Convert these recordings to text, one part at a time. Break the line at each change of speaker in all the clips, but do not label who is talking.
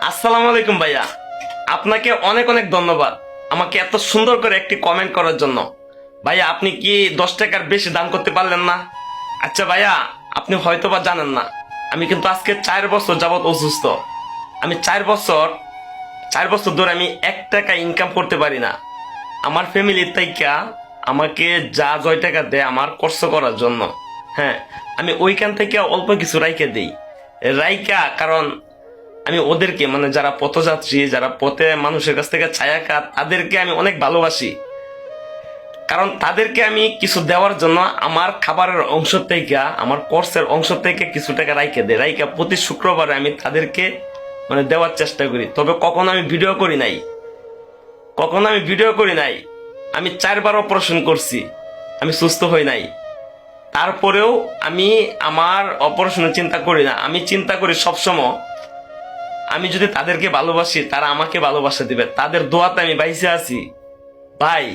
আসসালামু আলাইকুম ভাইয়া। আপনাকে অনেক অনেক ধন্যবাদ আমাকে এত সুন্দর করে একটি কমেন্ট করার জন্য। ভাইয়া আপনি কি 10 টাকার বেশি দান করতে পারলেন না? আচ্ছা ভাইয়া, আপনি হয়তোবা জানেন না, আমি কিন্তু আজকে 4 বছর যাবত অসুস্থ। আমি 4 বছর ধরে আমি 1 টাকা ইনকাম করতে পারি না। আমার ফ্যামিলির থেকে আমাকে যা 6 টাকা দেয় আমার খরচ করার জন্য, হ্যাঁ, আমি ওইখান থেকে অল্প কিছু রাইখা দিই। রাইকা কারণ আমি ওদেরকে, মানে যারা পথযাত্রী, যারা পথে মানুষের কাছ থেকে ছায়া খাত, তাদেরকে আমি অনেক ভালোবাসি। কারণ তাদেরকে আমি কিছু দেওয়ার জন্য আমার খাবারের অংশ থেকে, আমার কোর্সের অংশ থেকে কিছু টাকা রাইখে দেয়। রাইকা প্রতি শুক্রবারে আমি তাদেরকে মানে দেওয়ার চেষ্টা করি। তবে কখনো আমি ভিডিও করি নাই, কখনো আমি ভিডিও করি নাই। আমি 4বার অপারেশন করছি, আমি সুস্থ হই নাই। তারপরেও আমি আমার অপারেশনের চিন্তা করি না। আমি চিন্তা করি সবসময় আমি যদি তাদেরকে ভালোবাসি, তারা আমাকে ভালোবাসা দিবে। তাদের দোয়াতে আমি বাইসে আছি। ভাই,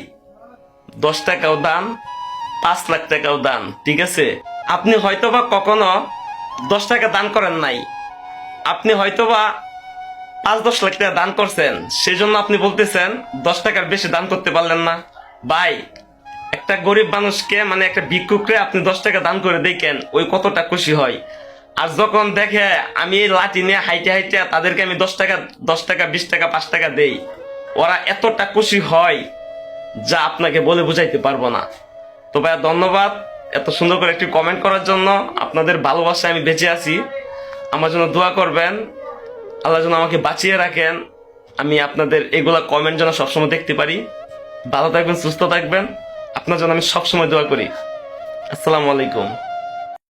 10 টাকাও দান, 5 লাখ টাকাও দান, ঠিক আছে? আপনি হয়তোবা কখনো 10 টাকা দান করেন নাই, আপনি হয়তোবা 5-10 লাখ টাকা দান করছেন, সেজন্য আপনি বলতেছেন 10 টাকার বেশি দান করতে পারলেন না। ভাই, একটা গরিব মানুষকে, মানে একটা ভিক্ষুককে আপনি 10 টাকা দান করে দেখেন, ওই কতটা খুশি হয়। আর যখন দেখে আমি এই লাঠি নিয়ে হাইটে হাইটে তাদেরকে আমি 10 টাকা, 10 টাকা, 20 টাকা, 5 টাকা দেই, ওরা এতটা খুশি হয় যা আপনাকে বলে বুঝাইতে পারবো না। তো ভাইয়া, ধন্যবাদ এত সুন্দর করে একটি কমেন্ট করার জন্য। আপনাদের ভালোবাসায় আমি বেঁচে আছি। আমার জন্য দোয়া করবেন, আল্লাহ যেন আমাকে বাঁচিয়ে রাখেন। আমি আপনাদের এগুলা কমেন্ট যেন সবসময় দেখতে পারি। ভালো থাকবেন, সুস্থ থাকবেন। আপনার জন্য আমি সবসময় দোয়া করি। আসসালামু আলাইকুম।